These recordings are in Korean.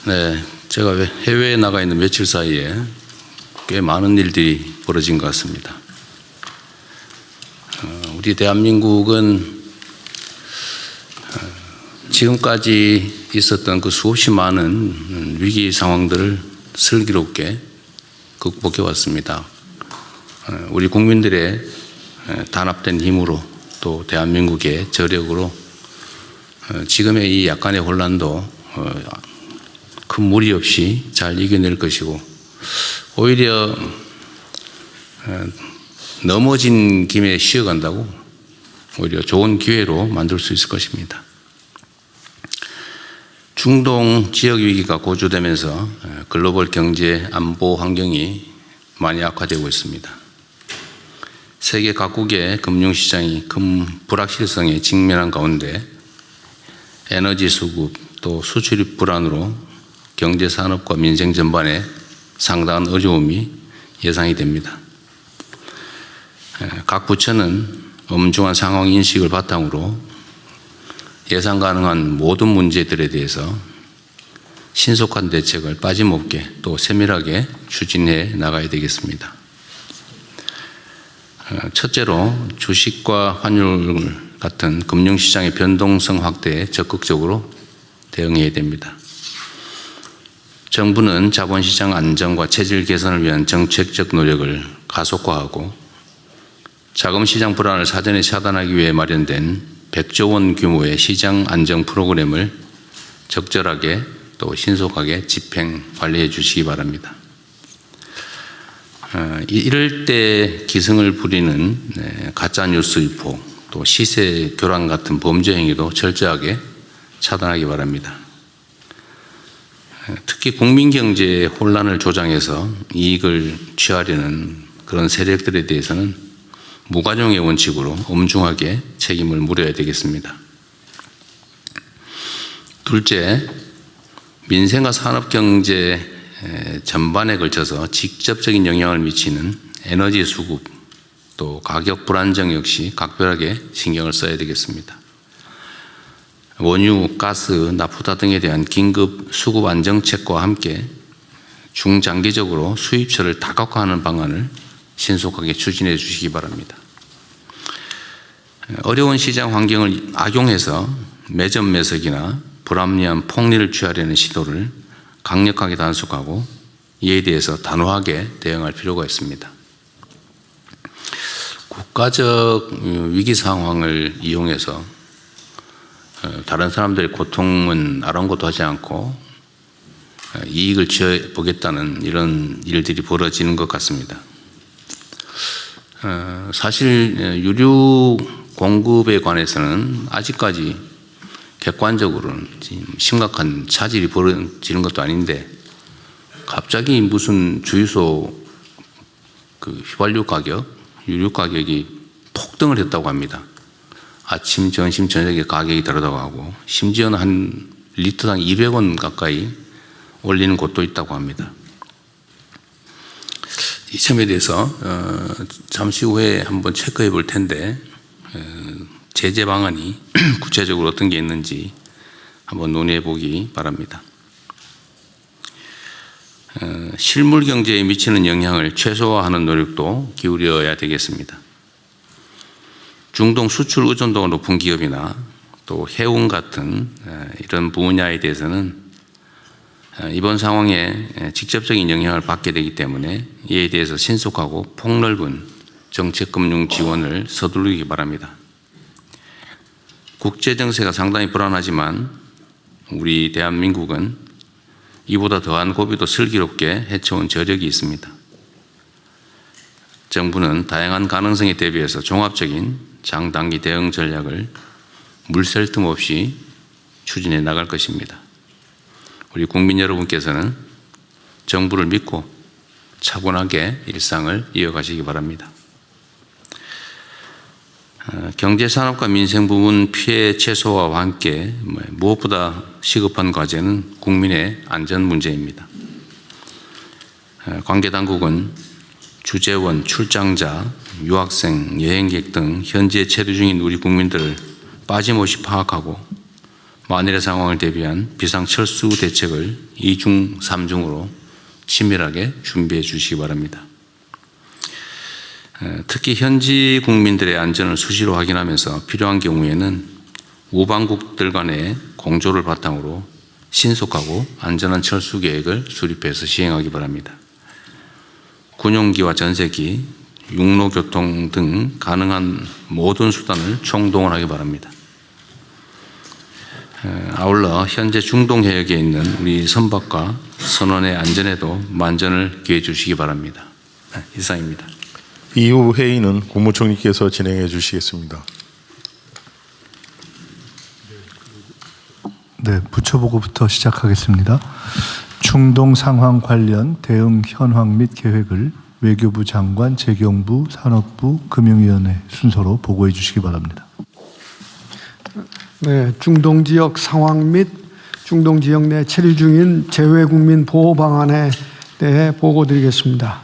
네, 제가 해외에 나가 있는 며칠 사이에 꽤 많은 일들이 벌어진 것 같습니다. 우리 대한민국은 지금까지 있었던 그 수없이 많은 위기 상황들을 슬기롭게 극복해 왔습니다. 우리 국민들의 단합된 힘으로 또 대한민국의 저력으로 지금의 이 약간의 혼란도 큰 무리 없이 잘 이겨낼 것이고, 오히려 넘어진 김에 쉬어간다고 오히려 좋은 기회로 만들 수 있을 것입니다. 중동 지역 위기가 고조되면서 글로벌 경제 안보 환경이 많이 악화되고 있습니다. 세계 각국의 금융시장이 큰 불확실성에 직면한 가운데 에너지 수급 또 수출입 불안으로 경제 산업과 민생 전반에 상당한 어려움이 예상이 됩니다. 각 부처는 엄중한 상황 인식을 바탕으로 예상 가능한 모든 문제들에 대해서 신속한 대책을 빠짐없게 또 세밀하게 추진해 나가야 되겠습니다. 첫째로 주식과 환율 같은 금융시장의 변동성 확대에 적극적으로 대응해야 됩니다. 정부는 자본시장 안정과 체질 개선을 위한 정책적 노력을 가속화하고 자금시장 불안을 사전에 차단하기 위해 마련된 100조 원 규모의 시장 안정 프로그램을 적절하게 또 신속하게 집행 관리해 주시기 바랍니다. 이럴 때 기승을 부리는 가짜뉴스 유포 또 시세 교란 같은 범죄 행위도 철저하게 차단하기 바랍니다. 특히 국민경제의 혼란을 조장해서 이익을 취하려는 그런 세력들에 대해서는 무관용의 원칙으로 엄중하게 책임을 물어야 되겠습니다. 둘째, 민생과 산업경제 전반에 걸쳐서 직접적인 영향을 미치는 에너지 수급 또 가격 불안정 역시 각별하게 신경을 써야 되겠습니다. 원유, 가스, 나프타 등에 대한 긴급 수급 안정책과 함께 중장기적으로 수입처를 다각화하는 방안을 신속하게 추진해 주시기 바랍니다. 어려운 시장 환경을 악용해서 매점 매석이나 불합리한 폭리를 취하려는 시도를 강력하게 단속하고 이에 대해서 단호하게 대응할 필요가 있습니다. 국가적 위기 상황을 이용해서 다른 사람들의 고통은 아랑곳도 하지 않고 이익을 취해보겠다는 이런 일들이 벌어지는 것 같습니다. 사실 유류 공급에 관해서는 아직까지 객관적으로는 심각한 차질이 벌어지는 것도 아닌데 갑자기 무슨 주유소 그 휘발유 가격, 유류 가격이 폭등을 했다고 합니다. 아침, 점심, 저녁에 가격이 다르다고 하고 심지어는 한 리터당 200원 가까이 올리는 곳도 있다고 합니다. 이 점에 대해서 잠시 후에 한번 체크해 볼 텐데 제재 방안이 구체적으로 어떤 게 있는지 한번 논의해 보기 바랍니다. 실물 경제에 미치는 영향을 최소화하는 노력도 기울여야 되겠습니다. 중동 수출 의존도가 높은 기업이나 또 해운 같은 이런 분야에 대해서는 이번 상황에 직접적인 영향을 받게 되기 때문에 이에 대해서 신속하고 폭넓은 정책금융 지원을 서두르기 바랍니다. 국제 정세가 상당히 불안하지만 우리 대한민국은 이보다 더한 고비도 슬기롭게 헤쳐온 저력이 있습니다. 정부는 다양한 가능성에 대비해서 종합적인 장단기 대응 전략을 물샐 틈 없이 추진해 나갈 것입니다. 우리 국민 여러분께서는 정부를 믿고 차분하게 일상을 이어가시기 바랍니다. 경제산업과 민생 부문 피해 최소화와 함께 무엇보다 시급한 과제는 국민의 안전 문제입니다. 관계당국은 주재원, 출장자, 유학생, 여행객 등 현재 체류 중인 우리 국민들을 빠짐없이 파악하고 만일의 상황을 대비한 비상철수 대책을 2중, 3중으로 치밀하게 준비해 주시기 바랍니다. 특히 현지 국민들의 안전을 수시로 확인하면서 필요한 경우에는 우방국들 간의 공조를 바탕으로 신속하고 안전한 철수 계획을 수립해서 시행하기 바랍니다. 군용기와 전세기, 육로교통 등 가능한 모든 수단을 총동원하기 바랍니다. 아울러 현재 중동 해역에 있는 우리 선박과 선원의 안전에도 만전을 기해 주시기 바랍니다. 이상입니다. 이후 회의는 국무총리께서 진행해 주시겠습니다. 네, 부처보고부터 시작하겠습니다. 중동 상황 관련 대응 현황 및 계획을 외교부 장관, 재경부, 산업부, 금융위원회 순서로 보고해 주시기 바랍니다. 네, 중동 지역 상황 및 중동 지역 내 체류 중인 재외국민 보호 방안에 대해 보고드리겠습니다.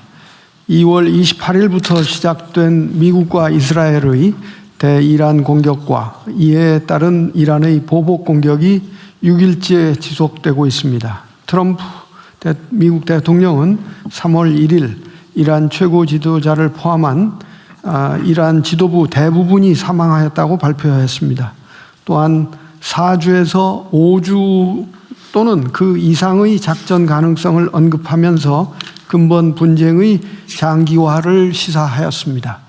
2월 28일부터 시작된 미국과 이스라엘의 대이란 공격과 이에 따른 이란의 보복 공격이 6일째 지속되고 있습니다. 트럼프 미국 대통령은 3월 1일 이란 최고 지도자를 포함한 이란 지도부 대부분이 사망하였다고 발표했습니다. 또한 4주에서 5주 또는 그 이상의 작전 가능성을 언급하면서 근본 분쟁의 장기화를 시사하였습니다.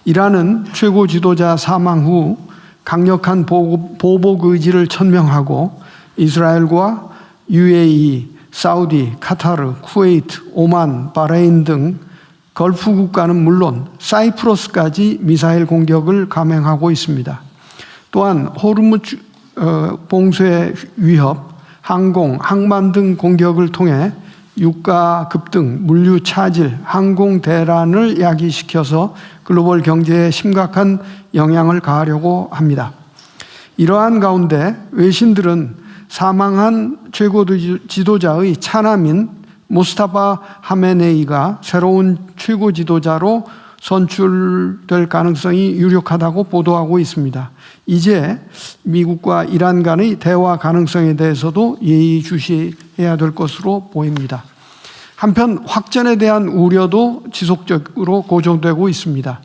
이란은 최고 지도자 사망 후 강력한 보복 의지를 천명하고 이스라엘과 UAE, 사우디, 카타르, 쿠웨이트, 오만, 바레인 등 걸프 국가는 물론 사이프러스까지 미사일 공격을 감행하고 있습니다. 또한 호르무즈 봉쇄 위협, 항공, 항만 등 공격을 통해 유가 급등, 물류 차질, 항공 대란을 야기시켜서 글로벌 경제에 심각한 영향을 가하려고 합니다. 이러한 가운데 외신들은 사망한 최고 지도자의 차남인 모스타파 하메네이가 새로운 최고 지도자로 선출될 가능성이 유력하다고 보도하고 있습니다. 이제 미국과 이란 간의 대화 가능성에 대해서도 예의주시해야 될 것으로 보입니다. 한편 확전에 대한 우려도 지속적으로 고조되고 있습니다.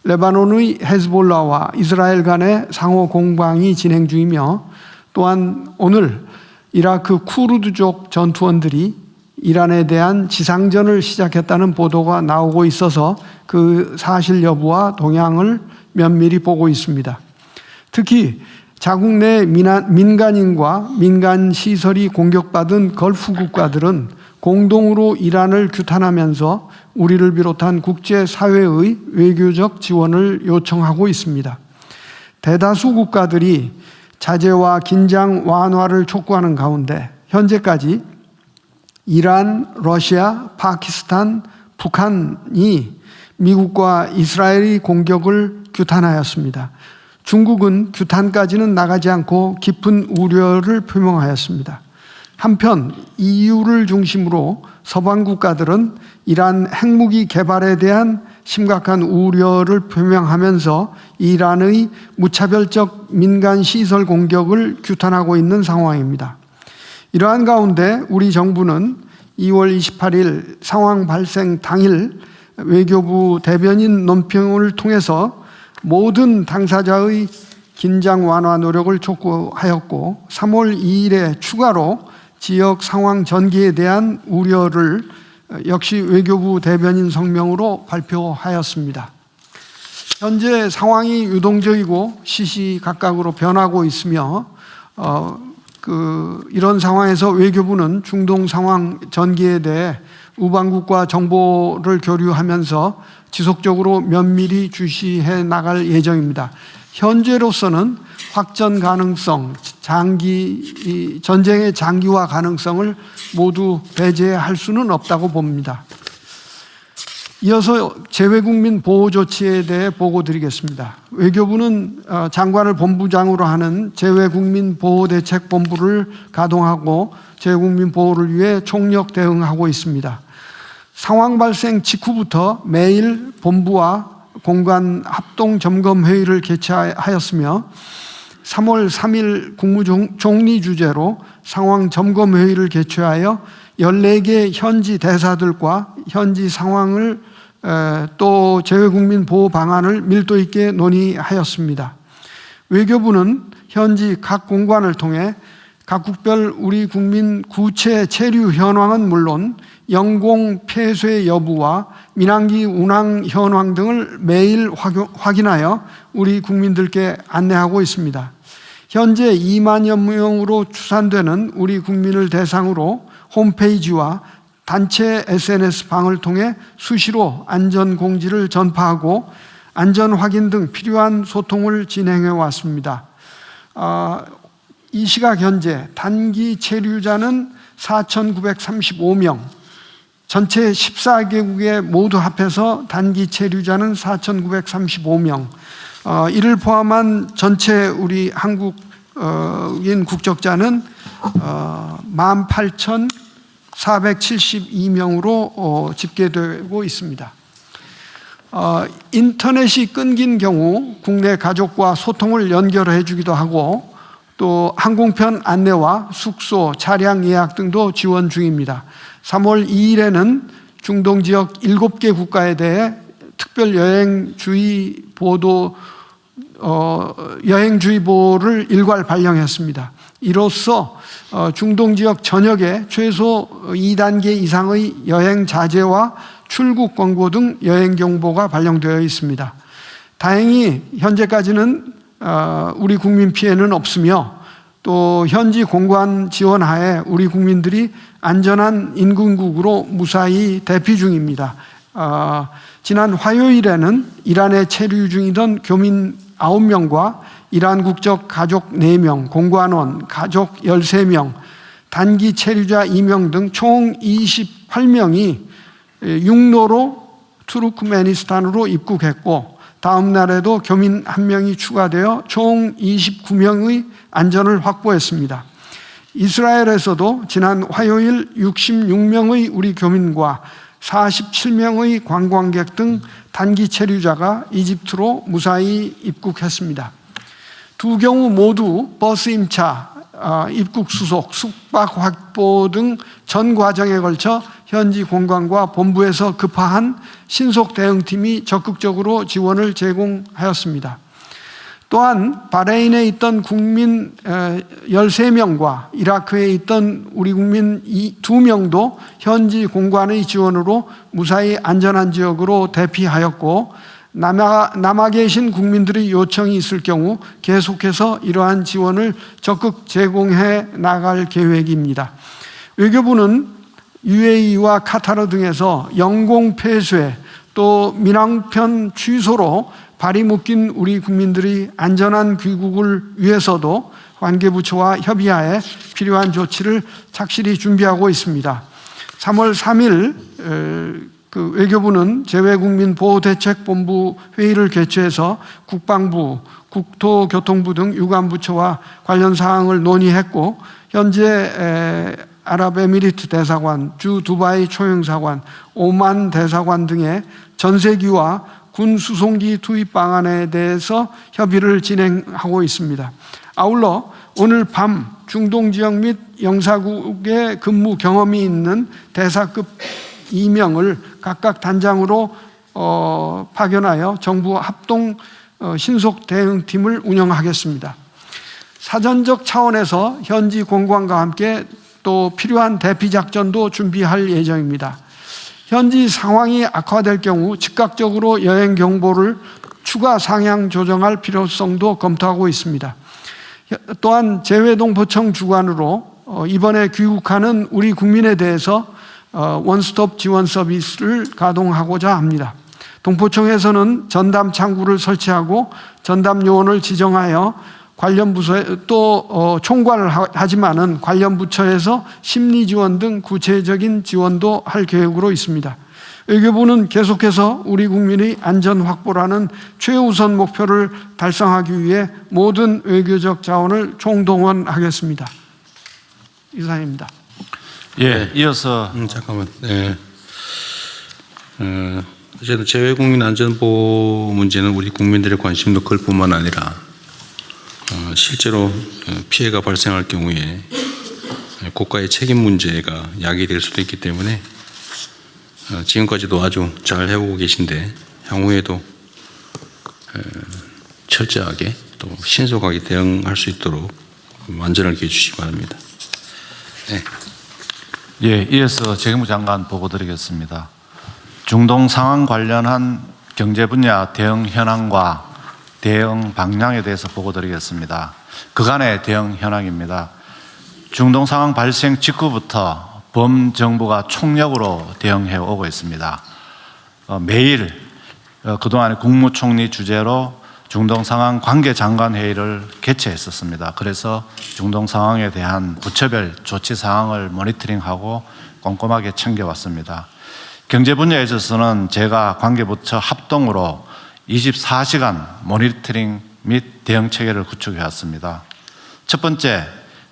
레바논의 헤즈볼라와 이스라엘 간의 상호 공방이 진행 중이며 또한 오늘 이라크 쿠르드족 전투원들이 이란에 대한 지상전을 시작했다는 보도가 나오고 있어서 그 사실 여부와 동향을 면밀히 보고 있습니다. 특히 자국 내 민간인과 민간 시설이 공격받은 걸프 국가들은 공동으로 이란을 규탄하면서 우리를 비롯한 국제사회의 외교적 지원을 요청하고 있습니다. 대다수 국가들이 자제와 긴장 완화를 촉구하는 가운데 현재까지 이란, 러시아, 파키스탄, 북한이 미국과 이스라엘의 공격을 규탄하였습니다. 중국은 규탄까지는 나가지 않고 깊은 우려를 표명하였습니다. 한편 EU를 중심으로 서방 국가들은 이란 핵무기 개발에 대한 심각한 우려를 표명하면서 이란의 무차별적 민간 시설 공격을 규탄하고 있는 상황입니다. 이러한 가운데 우리 정부는 2월 28일 상황 발생 당일 외교부 대변인 논평을 통해서 모든 당사자의 긴장 완화 노력을 촉구하였고 3월 2일에 추가로 지역 상황 전개에 대한 우려를 역시 외교부 대변인 성명으로 발표하였습니다. 현재 상황이 유동적이고 시시각각으로 변하고 있으며 이런 상황에서 외교부는 중동 상황 전개에 대해 우방국과 정보를 교류하면서 지속적으로 면밀히 주시해 나갈 예정입니다. 현재로서는 확전 가능성, 전쟁의 장기화 가능성을 모두 배제할 수는 없다고 봅니다. 이어서 재외국민 보호 조치에 대해 보고드리겠습니다. 외교부는 장관을 본부장으로 하는 재외국민 보호대책본부를 가동하고 재외국민 보호를 위해 총력 대응하고 있습니다. 상황 발생 직후부터 매일 본부와 공관 합동 점검 회의를 개최하였으며 3월 3일 국무총리 주재로 상황 점검 회의를 개최하여 14개 현지 대사들과 현지 상황을 또 재외국민 보호 방안을 밀도 있게 논의하였습니다. 외교부는 현지 각 공관을 통해 각국별 우리 국민 구체 체류 현황은 물론 영공 폐쇄 여부와 민항기 운항 현황 등을 매일 확인하여 우리 국민들께 안내하고 있습니다. 현재 2만여 명으로 추산되는 우리 국민을 대상으로 홈페이지와 단체 SNS 방을 통해 수시로 안전 공지를 전파하고 안전 확인 등 필요한 소통을 진행해 왔습니다. 이 시각 현재 단기 체류자는 4,935명, 전체 14개국에 모두 합해서 단기 체류자는 4,935명, 이를 포함한 전체 우리 한국인 국적자는 18,472명으로 집계되고 있습니다. 인터넷이 끊긴 경우 국내 가족과 소통을 연결해 주기도 하고 또 항공편 안내와 숙소, 차량 예약 등도 지원 중입니다. 3월 2일에는 중동 지역 7개 국가에 대해 특별 여행주의보를 일괄 발령했습니다. 이로써 중동 지역 전역에 최소 2단계 이상의 여행 자제와 출국 권고 등 여행 경보가 발령되어 있습니다. 다행히 현재까지는 우리 국민 피해는 없으며 또 현지 공관 지원하에 우리 국민들이 안전한 인근국으로 무사히 대피 중입니다. 지난 화요일에는 이란에 체류 중이던 교민 9명과 이란 국적 가족 4명, 공관원, 가족 13명, 단기 체류자 2명 등 총 28명이 육로로 투르크메니스탄으로 입국했고 다음 날에도 교민 1명이 추가되어 총 29명의 안전을 확보했습니다. 이스라엘에서도 지난 화요일 66명의 우리 교민과 47명의 관광객 등 단기 체류자가 이집트로 무사히 입국했습니다. 두 경우 모두 버스 임차, 입국 수속, 숙박 확보 등 전 과정에 걸쳐 현지 공관과 본부에서 급파한 신속 대응팀이 적극적으로 지원을 제공하였습니다. 또한 바레인에 있던 국민 13명과 이라크에 있던 우리 국민 2명도 현지 공관의 지원으로 무사히 안전한 지역으로 대피하였고 남아 계신 국민들의 요청이 있을 경우 계속해서 이러한 지원을 적극 제공해 나갈 계획입니다. 외교부는 UAE와 카타르 등에서 영공 폐쇄 또 민항편 취소로 발이 묶인 우리 국민들의 안전한 귀국을 위해서도 관계부처와 협의하에 필요한 조치를 착실히 준비하고 있습니다. 3월 3일 외교부는 재외국민보호대책본부 회의를 개최해서 국방부, 국토교통부 등 유관부처와 관련 사항을 논의했고 현재 아랍에미리트 대사관, 주 두바이 초영사관, 오만 대사관 등의 전세기와 군 수송기 투입 방안에 대해서 협의를 진행하고 있습니다. 아울러 오늘 밤 중동 지역 및 영사국에 근무 경험이 있는 대사급 2명을 각각 단장으로 파견하여 정부 합동 신속 대응팀을 운영하겠습니다. 사전적 차원에서 현지 공관과 함께 또 필요한 대피 작전도 준비할 예정입니다. 현지 상황이 악화될 경우 즉각적으로 여행 경보를 추가 상향 조정할 필요성도 검토하고 있습니다. 또한 재외동포청 주관으로 이번에 귀국하는 우리 국민에 대해서 원스톱 지원 서비스를 가동하고자 합니다. 동포청에서는 전담 창구를 설치하고 전담 요원을 지정하여 관련 부서에 또 총괄을 하지만은 관련 부처에서 심리 지원 등 구체적인 지원도 할 계획으로 있습니다. 외교부는 계속해서 우리 국민의 안전 확보라는 최우선 목표를 달성하기 위해 모든 외교적 자원을 총동원하겠습니다. 이상입니다. 예, 이어서 잠깐만. 네. 어쨌든 재외국민 안전보호 문제는 우리 국민들의 관심도 클 뿐만 아니라 실제로 피해가 발생할 경우에 국가의 책임 문제가 야기될 수도 있기 때문에 지금까지도 아주 잘 해오고 계신데 향후에도 철저하게 또 신속하게 대응할 수 있도록 만전을 기해 주시기 바랍니다. 네. 예, 이어서 재경부 장관 보고 드리겠습니다. 중동 상황 관련한 경제 분야 대응 현황과 대응 방향에 대해서 보고 드리겠습니다. 그간의 대응 현황입니다. 중동 상황 발생 직후부터 범정부가 총력으로 대응해 오고 있습니다. 매일 그동안 국무총리 주재로 중동 상황 관계 장관 회의를 개최했었습니다. 그래서 중동 상황에 대한 부처별 조치 사항을 모니터링하고 꼼꼼하게 챙겨왔습니다. 경제 분야에 있어서는 제가 관계부처 합동으로 24시간 모니터링 및 대응 체계를 구축해 왔습니다. 첫 번째,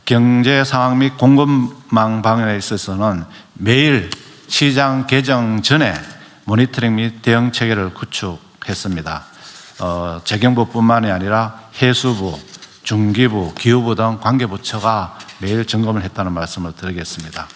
경제 상황 및 공급망 방향에 있어서는 매일 시장 개정 전에 모니터링 및 대응 체계를 구축했습니다. 재경부뿐만이 아니라 해수부, 중기부, 기후부 등 관계부처가 매일 점검을 했다는 말씀을 드리겠습니다.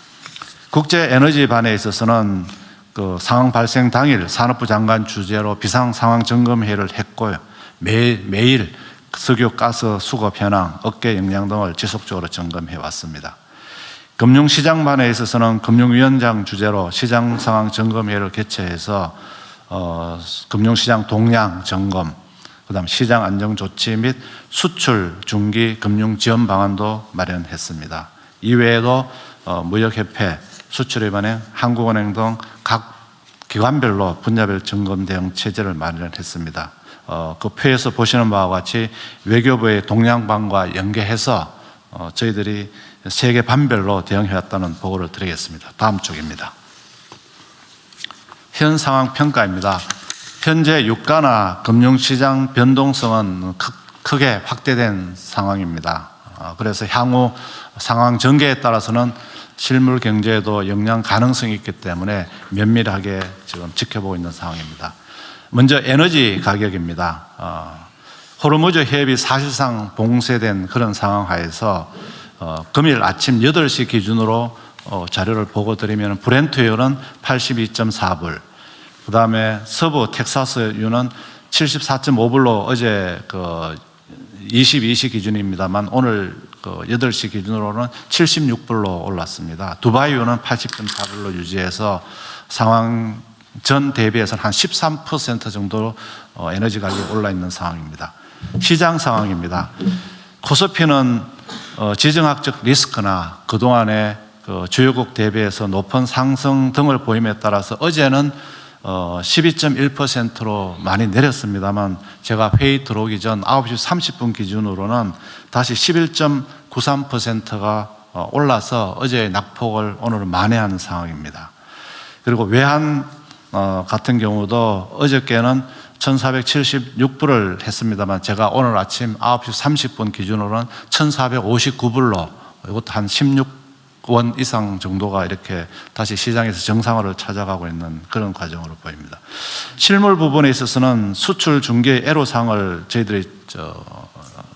국제에너지반에 있어서는 그 상황 발생 당일 산업부 장관 주재로 비상상황점검회의를 했고요. 매일 석유, 가스, 수급 현황, 업계 역량 등을 지속적으로 점검해 왔습니다. 금융시장반에 있어서는 금융위원장 주재로 시장상황 점검회의를 개최해서 금융시장 동향 점검, 그다음 시장 안정 조치 및 수출 중기 금융 지원 방안도 마련했습니다. 이외에도 무역협회, 수출입은행, 한국은행 등 각 기관별로 분야별 점검 대응 체제를 마련했습니다. 그 표에서 보시는 바와 같이 외교부의 동향반과 연계해서 저희들이 세계 반별로 대응해왔다는 보고를 드리겠습니다. 다음 쪽입니다. 현 상황 평가입니다. 현재 유가나 금융시장 변동성은 크게 확대된 상황입니다. 그래서 향후 상황 전개에 따라서는 실물 경제에도 영향 가능성이 있기 때문에 면밀하게 지금 지켜보고 있는 상황입니다. 먼저 에너지 가격입니다. 호르무즈 해협이 사실상 봉쇄된 그런 상황 하에서 금일 아침 8시 기준으로 자료를 보고 드리면 브렌트유는 82.4불, 그 다음에 서부 텍사스유는 74.5불로 어제 22시 기준입니다만 오늘 8시 기준으로는 76불로 올랐습니다. 두바이유는 80.4불로 유지해서 상황 전 대비해서는 한 13% 정도 에너지 가격이 올라 있는 상황입니다. 시장 상황입니다. 코스피는 지정학적 리스크나 그동안의 주요국 대비해서 높은 상승 등을 보임에 따라서 어제는 12.1%로 많이 내렸습니다만 제가 회의 들어오기 전 9시 30분 기준으로는 다시 11.93%가 올라서 어제의 낙폭을 오늘은 만회하는 상황입니다. 그리고 외환 같은 경우도 어저께는 1476불을 했습니다만 제가 오늘 아침 9시 30분 기준으로는 1459불로 이것도 한 16원 이상 정도가 이렇게 다시 시장에서 정상화를 찾아가고 있는 그런 과정으로 보입니다. 실물 부분에 있어서는 수출 중개 애로사항을 저희들이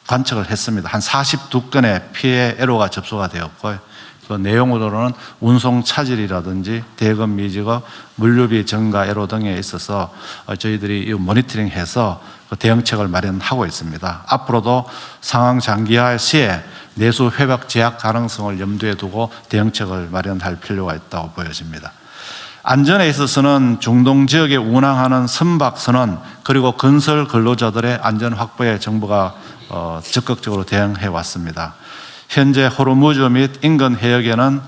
관측을 했습니다. 한 42건의 피해 애로가 접수가 되었고요. 그 내용으로는 운송 차질이라든지 대금 미지급, 물류비 증가 애로 등에 있어서 저희들이 모니터링해서 대응책을 마련하고 있습니다. 앞으로도 상황 장기화 시에 내수 회복 제약 가능성을 염두에 두고 대응책을 마련할 필요가 있다고 보여집니다. 안전에 있어서는 중동 지역에 운항하는 선박선원 그리고 건설 근로자들의 안전 확보에 정부가 적극적으로 대응해 왔습니다. 현재 호르무즈 및 인근 해역에는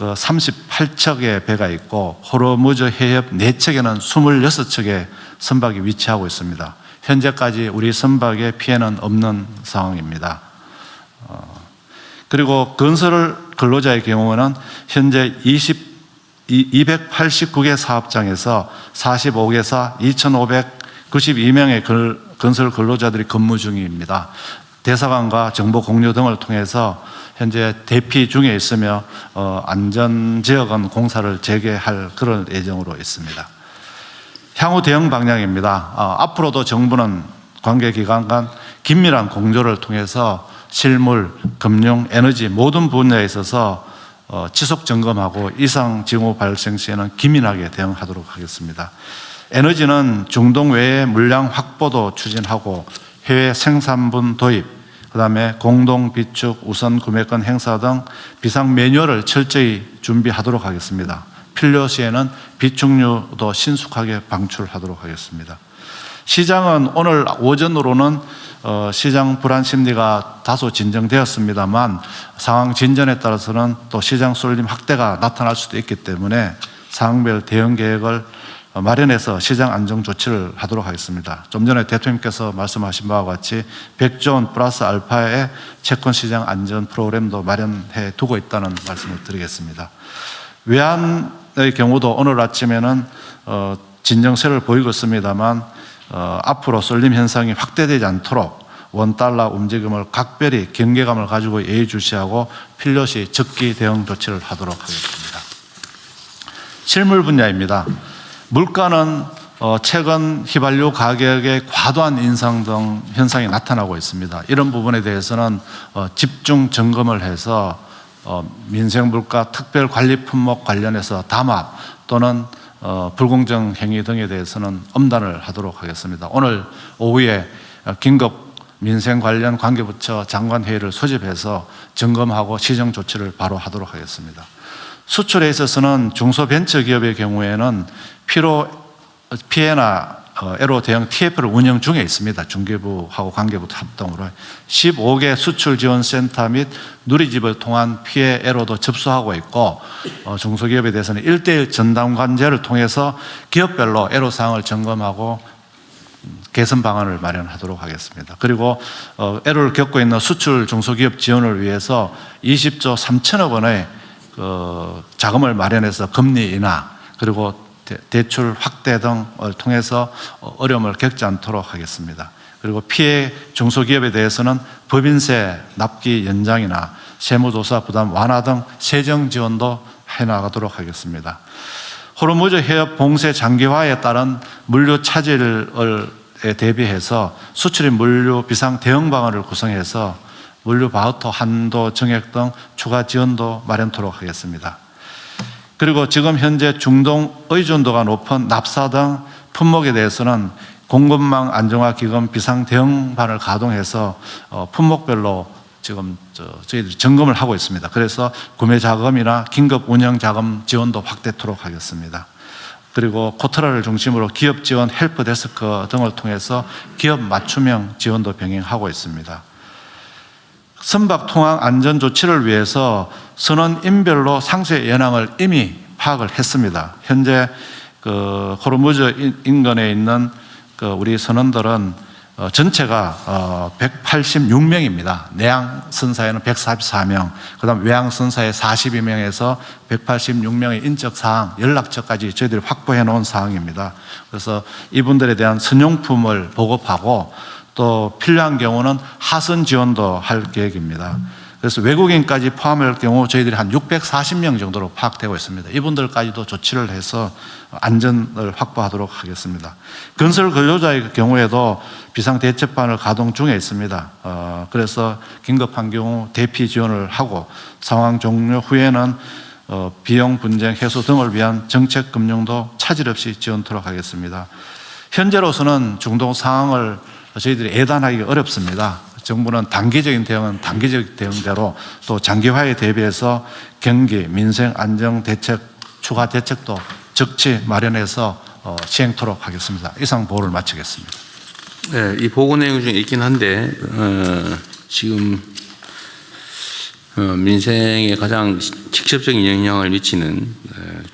38척의 배가 있고 호르무즈 해협 4척에는 26척의 선박이 위치하고 있습니다. 현재까지 우리 선박에 피해는 없는 상황입니다. 그리고 건설 근로자의 경우는 현재 289개 사업장에서 45개사 2,592명의 건설 근로자들이 근무 중입니다. 대사관과 정보 공유 등을 통해서 현재 대피 중에 있으며 안전지역은 공사를 재개할 그런 예정으로 있습니다. 향후 대응 방향입니다. 앞으로도 정부는 관계기관 간 긴밀한 공조를 통해서 실물, 금융, 에너지 모든 분야에 있어서 지속 점검하고 이상 징후 발생 시에는 기민하게 대응하도록 하겠습니다. 에너지는 중동 외의 물량 확보도 추진하고 해외 생산분 도입, 그다음에 공동 비축 우선 구매권 행사 등 비상 매뉴얼을 철저히 준비하도록 하겠습니다. 필요 시에는 비축류도 신속하게 방출하도록 하겠습니다. 시장은 오늘 오전으로는 시장 불안 심리가 다소 진정되었습니다만 상황 진전에 따라서는 또 시장 쏠림 확대가 나타날 수도 있기 때문에 상황별 대응 계획을 마련해서 시장 안정 조치를 하도록 하겠습니다. 좀 전에 대통령께서 말씀하신 바와 같이 100조 원 플러스 알파의 채권 시장 안전 프로그램도 마련해 두고 있다는 말씀을 드리겠습니다. 외환의 경우도 오늘 아침에는 진정세를 보이고 있습니다만 앞으로 쏠림 현상이 확대되지 않도록 원달러 움직임을 각별히 경계감을 가지고 예의주시하고 필요시 적기 대응 조치를 하도록 하겠습니다. 실물 분야입니다. 물가는 최근 휘발유 가격의 과도한 인상 등 현상이 나타나고 있습니다. 이런 부분에 대해서는 집중 점검을 해서 민생 물가 특별 관리 품목 관련해서 담합 또는 불공정 행위 등에 대해서는 엄단을 하도록 하겠습니다. 오늘 오후에 긴급 민생 관련 관계부처 장관회의를 소집해서 점검하고 시정 조치를 바로 하도록 하겠습니다. 수출에 있어서는 중소벤처기업의 경우에는 피해나 애로 대응 TF를 운영 중에 있습니다. 중개부하고 관계부 합동으로 15개 수출 지원 센터 및 누리집을 통한 피해 애로도 접수하고 있고 중소기업에 대해서는 1:1 전담관제를 통해서 기업별로 애로 사항을 점검하고 개선 방안을 마련하도록 하겠습니다. 그리고 애로를 겪고 있는 수출 중소기업 지원을 위해서 20조 3천억 원의 자금을 마련해서 금리 인하 그리고 대출 확대 등을 통해서 어려움을 겪지 않도록 하겠습니다. 그리고 피해 중소기업에 대해서는 법인세 납기 연장이나 세무조사 부담 완화 등 세정 지원도 해나가도록 하겠습니다. 호르무즈 해협 봉쇄 장기화에 따른 물류 차질에 대비해서 수출입 물류 비상 대응 방안을 구성해서 물류 바우처 한도 정액 등 추가 지원도 마련토록 하겠습니다. 그리고 지금 현재 중동 의존도가 높은 납사 등 품목에 대해서는 공급망 안정화 기금 비상 대응반을 가동해서 품목별로 지금 저희들이 점검을 하고 있습니다. 그래서 구매 자금이나 긴급 운영 자금 지원도 확대토록 하겠습니다. 그리고 코트라를 중심으로 기업 지원 헬프 데스크 등을 통해서 기업 맞춤형 지원도 병행하고 있습니다. 선박 통항 안전 조치를 위해서 선원인별로 상세 현황을 이미 파악을 했습니다. 현재 호르무즈 인근에 있는 우리 선원들은 전체가 186명입니다. 내양 선사에는 144명, 그다음 외양 선사에 42명에서 186명의 인적 사항, 연락처까지 저희들이 확보해 놓은 사항입니다. 그래서 이분들에 대한 선용품을 보급하고 또 필요한 경우는 하선 지원도 할 계획입니다. 그래서 외국인까지 포함할 경우 저희들이 한 640명 정도로 파악되고 있습니다. 이분들까지도 조치를 해서 안전을 확보하도록 하겠습니다. 건설 근로자의 경우에도 비상대책반을 가동 중에 있습니다. 그래서 긴급한 경우 대피 지원을 하고 상황 종료 후에는 비용 분쟁 해소 등을 위한 정책 금융도 차질 없이 지원토록 하겠습니다. 현재로서는 중동 상황을 저희들이 예단하기 어렵습니다. 정부는 단기적인 대응은 단기적 대응대로 또 장기화에 대비해서 경기, 민생 안정 대책, 추가 대책도 적치 마련해서 시행토록 하겠습니다. 이상 보고를 마치겠습니다. 네, 이 보고 내용 중에 있긴 한데 지금 민생에 가장 직접적인 영향을 미치는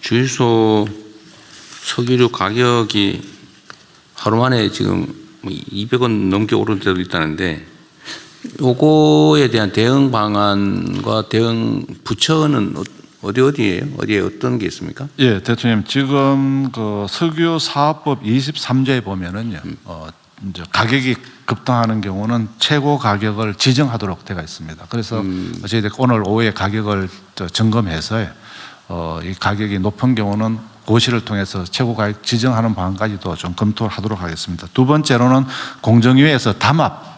주유소 석유류 가격이 하루 만에 지금 200원 넘게 오른 데도 있다는데 요거에 대한 대응 방안과 대응 부처는 어디예요? 어디에 어떤 게 있습니까? 예, 대통령 지금 석유 사업법 23조에 보면은요, 이제 가격이 급등하는 경우는 최고 가격을 지정하도록 되어 있습니다. 그래서 저희들 오늘 오후에 가격을 점검해서 이 가격이 높은 경우는 고시를 통해서 최고 가격 지정하는 방안까지도 좀 검토하도록 하겠습니다. 두 번째로는 공정위에서 담합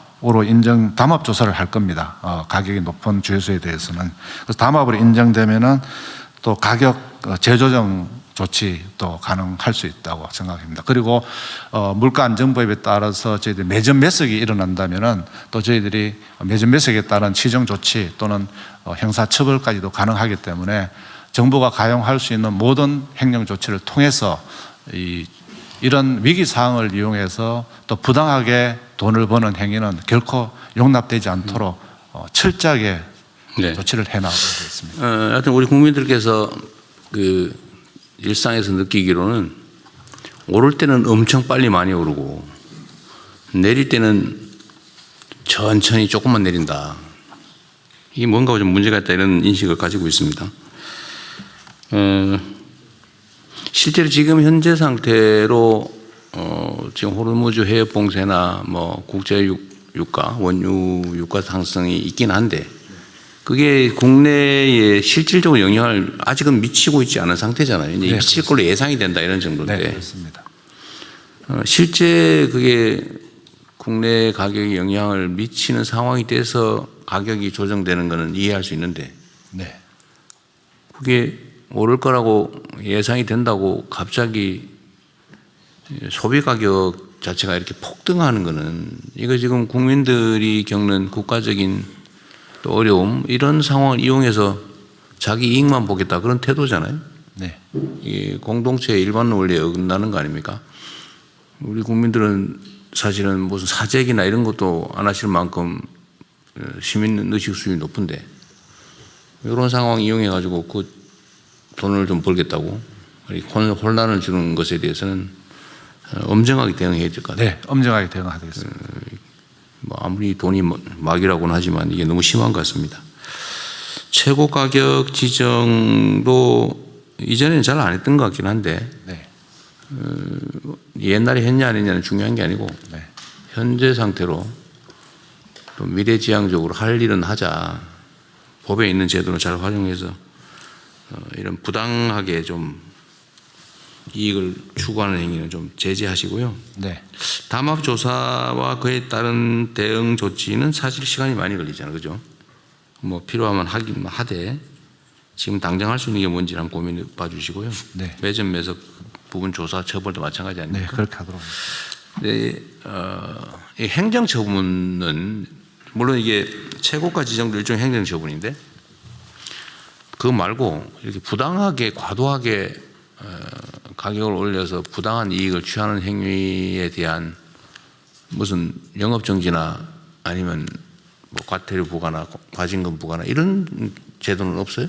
담합 조사를 할 겁니다. 가격이 높은 주유소에 대해서는. 그래서 담합으로 인정되면은 또 가격 재조정 조치도 가능할 수 있다고 생각합니다. 그리고 물가안정법에 따라서 저희들이 매점 매석이 일어난다면은 또 저희들이 매점 매석에 따른 시정 조치 또는 형사처벌까지도 가능하기 때문에 정부가 가용할 수 있는 모든 행정 조치를 통해서 이런 위기 상황을 이용해서 또 부당하게 돈을 버는 행위는 결코 용납되지 않도록 철저하게 네. 조치를 해나가겠습니다. 하여튼 우리 국민들께서 그 일상에서 느끼기로는 오를 때는 엄청 빨리 많이 오르고 내릴 때는 천천히 조금만 내린다. 이게 뭔가 좀 문제가 있다 이런 인식을 가지고 있습니다. 실제로 지금 현재 상태로 지금 호르무즈 해협 봉쇄나 뭐 국제 유가, 원유 유가 상승이 있긴 한데 그게 국내에 실질적으로 영향을 아직은 미치고 있지 않은 상태잖아요. 이제 네, 미칠 걸로 예상이 된다 이런 정도인데 네, 그렇습니다. 실제 그게 국내 가격에 영향을 미치는 상황이 돼서 가격이 조정되는 것은 이해할 수 있는데 네. 그게 오를 거라고 예상이 된다고 갑자기 소비 가격 자체가 이렇게 폭등하는 것은 이거 지금 국민들이 겪는 국가적인 또 어려움 이런 상황을 이용해서 자기 이익만 보겠다 그런 태도잖아요. 네. 이 공동체의 일반 원리에 어긋나는 거 아닙니까? 우리 국민들은 사실은 무슨 사재기나 이런 것도 안 하실 만큼 시민 의식 수준이 높은데 이런 상황 이용해 가지고 그 돈을 좀 벌겠다고 혼란을 주는 것에 대해서는 엄정하게 대응해야 될 것 같아요. 네, 엄정하게 대응하겠습니다. 뭐 아무리 돈이 막이라고는 하지만 이게 너무 심한 것 같습니다. 최고 가격 지정도 이전에는 잘 안 했던 것 같긴 한데 네. 옛날에 했냐 안 했냐는 중요한 게 아니고 네. 현재 상태로 또 미래지향적으로 할 일은 하자. 법에 있는 제도를 잘 활용해서 이런 부당하게 좀 이익을 추구하는 행위는 좀 제재하시고요. 네. 담합 조사와 그에 따른 대응 조치는 사실 시간이 많이 걸리잖아요, 그죠? 뭐 필요하면 하긴 하되 지금 당장 할 수 있는 게 뭔지 한번 고민해 봐주시고요. 네. 매점 매석 부분 조사 처벌도 마찬가지 네, 아닙니까? 그렇게 하도록 하겠습니다. 이 행정처분은 물론 이게 최고가 지정도 일종의 행정처분인데 그거 말고 이렇게 부당하게 과도하게 가격을 올려서 부당한 이익을 취하는 행위에 대한 무슨 영업정지나 아니면 뭐 과태료 부과나 과징금 부과나 이런 제도는 없어요?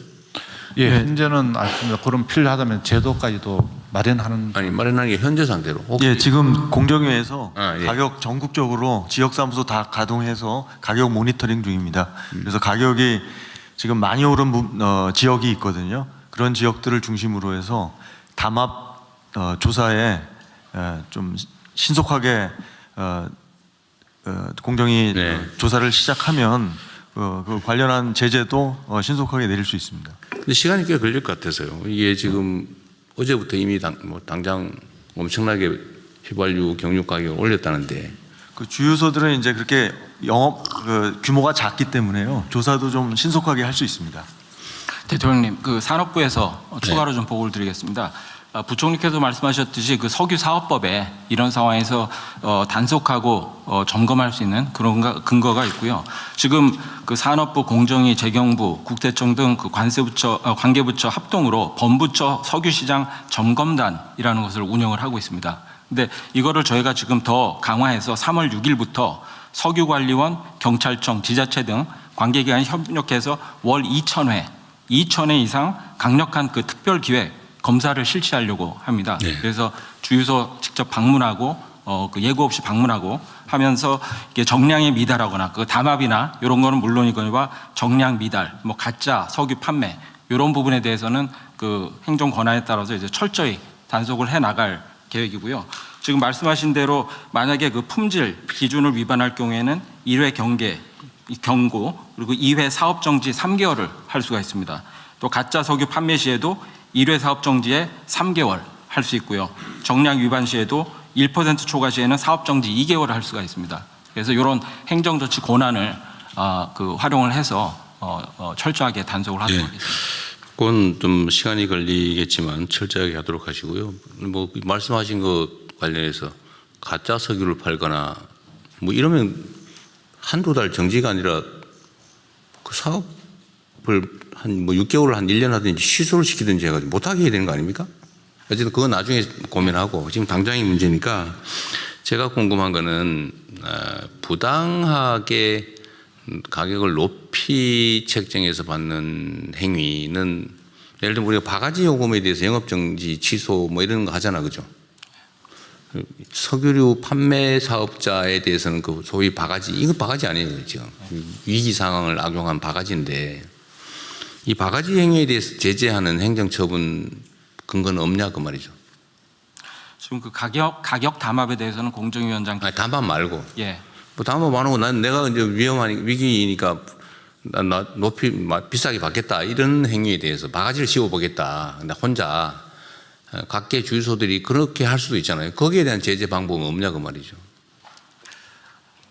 예, 현재는 아십니다. 그럼 필요하다면 제도까지도 마련하는. 아니 마련하는 게 현재 상태로 혹시 예, 지금 공정위에서 예. 가격 전국적으로 지역사무소 다 가동해서 가격 모니터링 중입니다. 그래서 가격이 지금 많이 오른 지역이 있거든요. 그런 지역들을 중심으로 해서 담합 조사에 좀 신속하게 공정위 네. 조사를 시작하면 그 관련한 제재도 신속하게 내릴 수 있습니다. 근데 시간이 꽤 걸릴 것 같아서요. 이게 지금 어제부터 이미 당장 엄청나게 휘발유 경유 가격을 올렸다는데 그 주유소들은 이제 그렇게 영업 규모가 작기 때문에요. 조사도 좀 신속하게 할 수 있습니다. 대통령님, 그 산업부에서 추가로 좀 보고를 드리겠습니다. 부총리께서 말씀하셨듯이 그 석유 사업법에 이런 상황에서 단속하고 점검할 수 있는 그런 근거가 있고요. 지금 그 산업부, 공정위, 재경부, 국세청 등 그 관계부처 합동으로 범부처 석유시장 점검단이라는 것을 운영을 하고 있습니다. 근데 이거를 저희가 지금 더 강화해서 3월 6일부터 석유관리원, 경찰청, 지자체 등 관계기관이 협력해서 월 2,000회 이상 강력한 그 특별기획 검사를 실시하려고 합니다. 네. 그래서 주유소 직접 방문하고 그 예고 없이 방문하고 하면서 이게 정량에 미달하거나 그 담합이나 이런 거는 물론이거니와 정량 미달, 뭐 가짜 석유 판매 이런 부분에 대해서는 그 행정 권한에 따라서 이제 철저히 단속을 해 나갈 계획이고요. 지금 말씀하신 대로 만약에 그 품질 기준을 위반할 경우에는 1회 경고 그리고 2회 사업 정지 3개월을 할 수가 있습니다. 또 가짜 석유 판매 시에도 1회 사업 정지에 3개월 할 수 있고요. 정량 위반 시에도 1% 초과 시에는 사업 정지 2개월을 할 수가 있습니다. 그래서 이런 행정조치 권한을 활용을 해서 철저하게 단속을 하도록 예. 하겠습니다. 그건 좀 시간이 걸리겠지만 철저하게 하도록 하시고요. 뭐 말씀하신 것 관련해서 가짜 석유를 팔거나 뭐 이러면 한두 달 정지가 아니라 그 사업을 한 뭐 6개월 한 1년 하든지 취소를 시키든지 해가지고 못하게 해야 되는 거 아닙니까? 어쨌든 그건 나중에 고민하고 지금 당장의 문제니까 제가 궁금한 거는 부당하게 가격을 높이 책정해서 받는 행위는 예를 들면 우리가 바가지 요금에 대해서 영업정지 취소 뭐 이런 거 하잖아, 그죠? 석유류 판매 사업자에 대해서는 그 소위 바가지, 이거 바가지 아니에요, 지금. 위기 상황을 악용한 바가지인데 이 바가지 행위에 대해서 제재하는 행정처분 근거는 없냐 그 말이죠. 지금 그 가격 담합에 대해서는 공정위원장 아니, 담합 말고. 예. 뭐 담합 안 하고 난 내가 이제 위험한 위기니까 나 높이 비싸게 받겠다 이런 행위에 대해서 바가지를 씌워보겠다. 나 혼자 각계 주유소들이 그렇게 할 수도 있잖아요. 거기에 대한 제재 방법은 없냐 그 말이죠.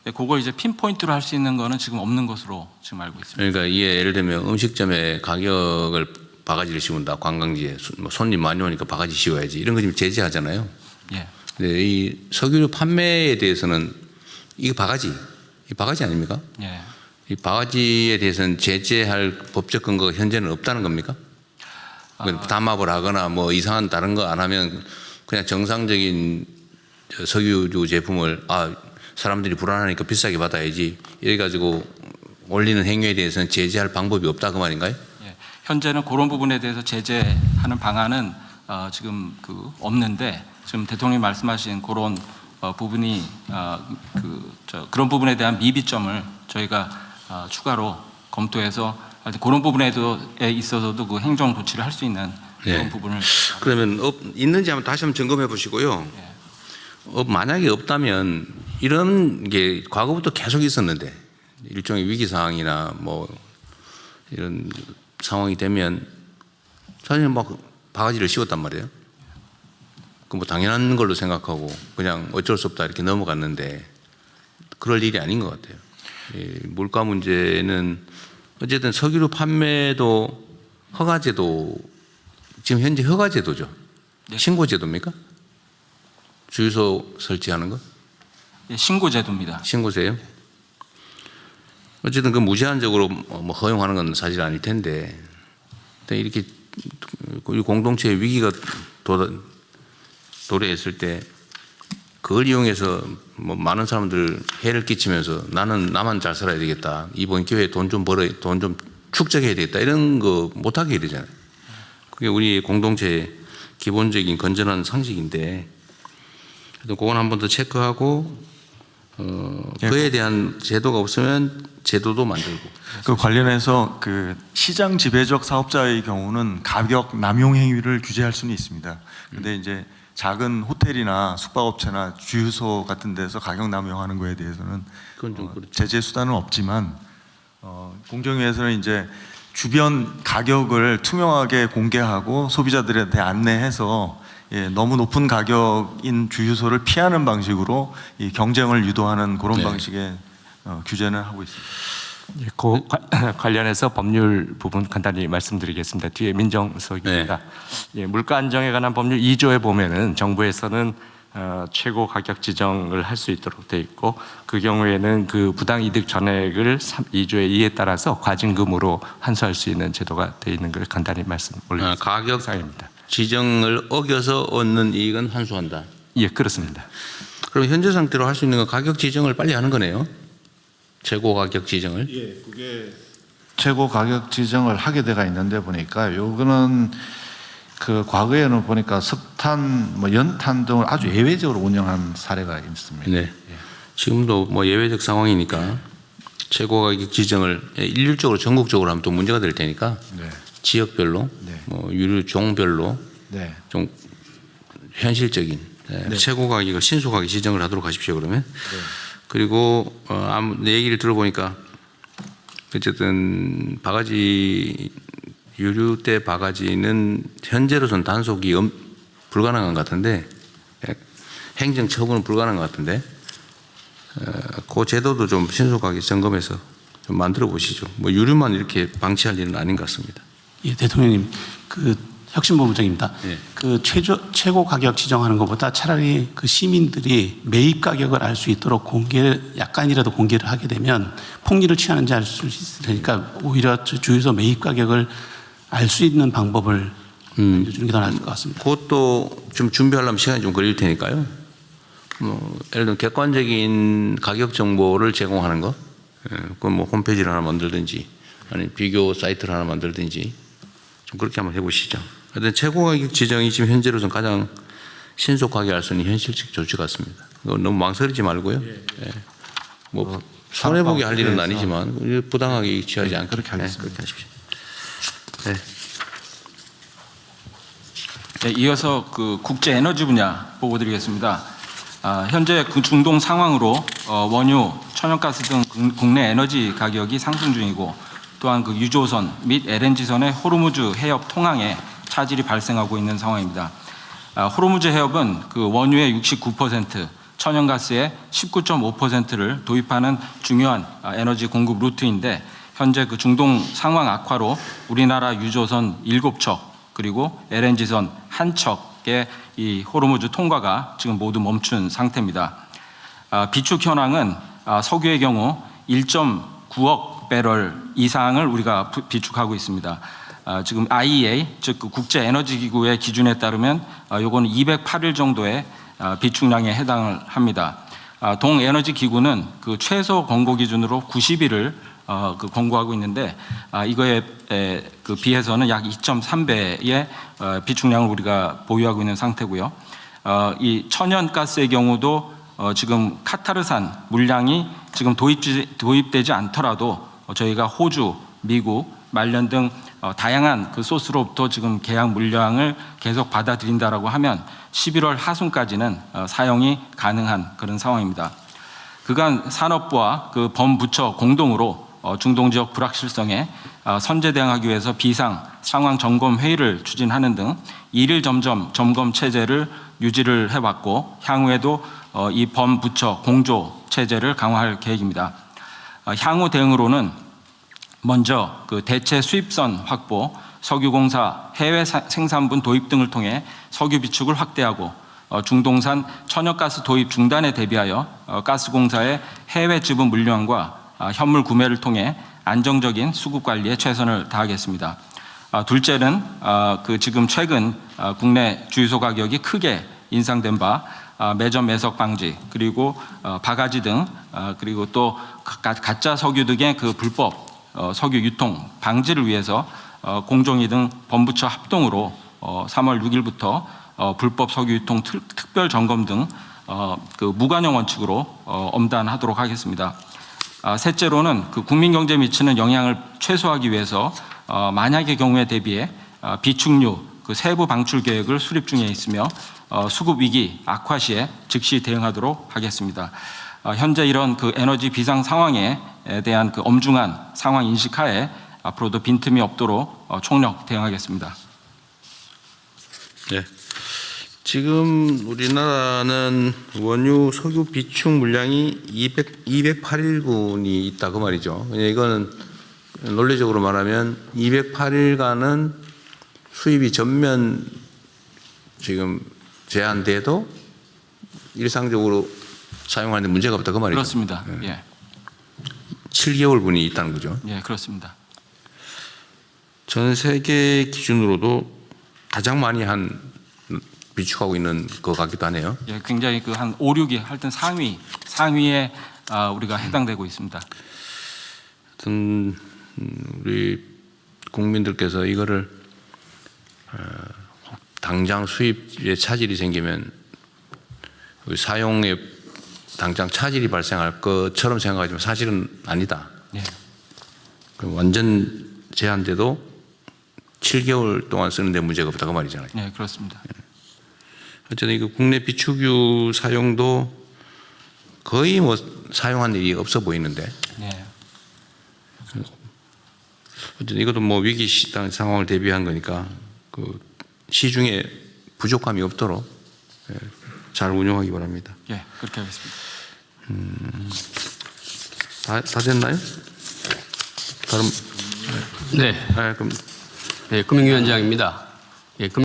네, 그걸 이제 핀포인트로 할 수 있는 거는 지금 없는 것으로 지금 알고 있습니다. 그러니까 이게 예를 들면 음식점에 가격을 바가지를 씌운다. 관광지에 손님 많이 오니까 바가지 씌워야지. 이런 거 지금 제재하잖아요. 예. 근데 이 석유류 판매에 대해서는 이거 바가지 아닙니까? 예. 이 바가지에 대해서는 제재할 법적 근거가 현재는 없다는 겁니까? 담합을 하거나 뭐 이상한 다른 거 안 하면 그냥 정상적인 석유류 제품을 사람들이 불안하니까 비싸게 받아야지 이래가지고 올리는 행위에 대해서는 제재할 방법이 없다 그 말인가요? 예. 현재는 그런 부분에 대해서 제재하는 방안은 지금 없는데 지금 대통령이 말씀하신 그런 부분이 그런 부분에 대한 미비점을 저희가 추가로 검토해서 그런 부분에 있어서도 그 행정 조치를 할 수 있는 그런 예. 부분을 그러면 있는지 한번 다시 한번 점검해 보시고요. 만약에 없다면 이런 게 과거부터 계속 있었는데 일종의 위기 상황이나 뭐 이런 상황이 되면 사실 막 바가지를 씌웠단 말이에요. 그 뭐 당연한 걸로 생각하고 그냥 어쩔 수 없다 이렇게 넘어갔는데 그럴 일이 아닌 것 같아요. 물가 문제는 어쨌든 석유류 판매도 허가제도 지금 현재 허가제도죠. 네. 신고제도입니까? 주유소 설치하는 거? 예, 신고제도입니다. 신고세요? 어쨌든 그 무제한적으로 뭐 허용하는 건 사실 아닐 텐데 이렇게 공동체 위기가 도래했을 때 그걸 이용해서 뭐 많은 사람들 해를 끼치면서 나만 잘 살아야 되겠다. 이번 기회에 돈 좀 축적해야 되겠다. 이런 거 못하게 해야 되잖아요. 그게 우리 공동체의 기본적인 건전한 상식인데 그건 한 번 더 체크하고 그에 대한 제도가 없으면 제도도 만들고. 그 관련해서 그 시장 지배적 사업자의 경우는 가격 남용 행위를 규제할 수는 있습니다. 근데 이제 작은 호텔이나 숙박업체나 주유소 같은 데서 가격 남용하는 거에 대해서는 그건 좀 그렇죠. 제재 수단은 없지만 공정위에서는 이제 주변 가격을 투명하게 공개하고 소비자들한테 안내해서 너무 높은 가격인 주유소를 피하는 방식으로 이 경쟁을 유도하는 그런 네. 방식의 규제는 하고 있습니다. 예, 그 관련해서 법률 부분 간단히 말씀드리겠습니다. 뒤에 민정석입니다. 예, 물가 안정에 관한 법률 2조에 보면은 정부에서는 최고 가격 지정을 할 수 있도록 돼 있고 그 경우에는 그 부당 이득 전액을 2조의 2에 따라서 과징금으로 환수할 수 있는 제도가 돼 있는 걸 간단히 말씀 올리겠습니다. 가격 사항입니다. 지정을 어겨서 얻는 이익은 환수한다. 예, 그렇습니다. 그럼 현재 상태로 할 수 있는 건 가격 지정을 빨리 하는 거네요. 최고 가격 지정을. 예, 그게 최고 가격 지정을 하게 돼가 있는데 보니까 요거는 그 과거에는 보니까 석탄, 뭐 연탄 등을 아주 예외적으로 운영한 사례가 있습니다. 네. 지금도 뭐 예외적 상황이니까 최고 가격 지정을 일률적으로 전국적으로 하면 또 문제가 될 테니까 네. 지역별로, 네. 뭐 유류 종별로 네. 좀 현실적인 최고 가격을 신속하게 지정을 하도록 하십시오. 그러면. 그리고 내 얘기를 들어보니까 어쨌든 바가지 유류대 바가지는 현재로선 단속이 불가능한 것 같은데 행정 처분은 불가능한 것 같은데 그 제도도 좀 신속하게 점검해서 좀 만들어 보시죠. 뭐 유류만 이렇게 방치할 일은 아닌 것 같습니다. 예, 대통령님, 그 혁신본부장입니다. 예. 그 최고 가격 지정하는 것보다 차라리 그 시민들이 매입 가격을 알 수 있도록 약간이라도 공개를 하게 되면 폭리를 취하는지 알 수 있을 테니까 오히려 주유소 매입 가격을 알 수 있는 방법을 알려주는 게 더 나을 것 같습니다. 그것도 좀 준비하려면 시간이 좀 걸릴 테니까요. 뭐 예를 들면 객관적인 가격 정보를 제공하는 거, 그건 뭐 홈페이지를 하나 만들든지 아니면 비교 사이트를 하나 만들든지 좀 그렇게 한번 해보시죠. 하여튼 최고 가격 지정이 지금 현재로서는 가장 신속하게 할 수 있는 현실적 조치 같습니다. 너무 망설이지 말고요. 예. 뭐 손해보게 할 일은 아니지만 부당하게 취하지 않게 그렇게 하겠습니다. 그렇게 하십시오. 네. 네, 이어서 그 국제 에너지 분야 보고 드리겠습니다. 현재 그 중동 상황으로 원유, 천연가스 등 국내 에너지 가격이 상승 중이고 또한 그 유조선 및 LNG선의 호르무즈 해협 통항에 차질이 발생하고 있는 상황입니다. 호르무즈 해협은 그 원유의 69%, 천연가스의 19.5%를 도입하는 중요한 에너지 공급 루트인데 현재 그 중동 상황 악화로 우리나라 유조선 7척 그리고 LNG선 1척의 이 호르무즈 통과가 지금 모두 멈춘 상태입니다. 비축 현황은 석유의 경우 1.9억 배럴 이상을 우리가 비축하고 있습니다. 지금 IEA 즉 그 국제 에너지 기구의 기준에 따르면 요거는 208일 정도의 비축량에 해당을 합니다. 동 에너지 기구는 그 최소 권고 기준으로 90일을 그 권고하고 있는데 이거에 그 비해서는 약 2.3배의 비축량을 우리가 보유하고 있는 상태고요. 이 천연가스의 경우도 지금 카타르산 물량이 지금 도입되지 않더라도 저희가 호주, 미국, 말년 등 다양한 그 소스로부터 지금 계약 물량을 계속 받아들인다라고 하면 11월 하순까지는 사용이 가능한 그런 상황입니다. 그간 산업부와 그 범부처 공동으로 중동 지역 불확실성에 선제 대응하기 위해서 비상 상황 점검 회의를 추진하는 등 일일 점검 체제를 유지를 해왔고 향후에도 이 범부처 공조 체제를 강화할 계획입니다. 향후 대응으로는 먼저 그 대체 수입선 확보, 석유공사 해외 생산분 도입 등을 통해 석유 비축을 확대하고 중동산 천연가스 도입 중단에 대비하여 가스공사의 해외 지분 물량과 현물 구매를 통해 안정적인 수급 관리에 최선을 다하겠습니다. 둘째는 그 지금 최근 국내 주유소 가격이 크게 인상된 바 매점 매석 방지 그리고 바가지 등 그리고 또 가짜 석유 등의 그 불법 석유 유통 방지를 위해서 공정위 등 범부처 합동으로 3월 6일부터 불법 석유 유통 특별 점검 등 그 무관용 원칙으로 엄단하도록 하겠습니다. 셋째로는 그 국민 경제에 미치는 영향을 최소화하기 위해서 만약의 경우에 대비해 비축류 그 세부 방출 계획을 수립 중에 있으며 수급 위기 악화 시에 즉시 대응하도록 하겠습니다. 현재 이런 그 에너지 비상 상황에 대한 그 엄중한 상황 인식하에 앞으로도 빈틈이 없도록 총력 대응하겠습니다. 네. 지금 우리나라는 원유 석유 비축 물량이 208일분이 있다 그 말이죠. 이거는 논리적으로 말하면 208일간은 수입이 전면 지금 제한돼도 일상적으로 사용하는데 문제가 없다 그 말이죠. 그렇습니다. 예. 7개월분이 있다는 거죠. 예, 그렇습니다. 전 세계 기준으로도 가장 많이 비축하고 있는 것 같기도 하네요. 예, 굉장히 그 한 5, 6위 하여튼 상위에 우리가 해당되고 있습니다. 하여튼 우리 국민들께서 이거를 당장 수입에 차질이 생기면 사용에 당장 차질이 발생할 것처럼 생각하지만 사실은 아니다. 예. 완전 제한돼도 7개월 동안 쓰는데 문제가 없다 그 말이잖아요. 네, 그렇습니다. 어쨌든 이거 국내 비축유 사용도 거의 뭐 사용한 일이 없어 보이는데. 네. 어쨌든 이것도 뭐 위기 상황을 대비한 거니까 그 시중에 부족함이 없도록 잘 운영하기 바랍니다. 예, 그렇게 하겠습니다. 다 됐나요? 다른 네, 그럼 네, 금융위원장입니다. 예,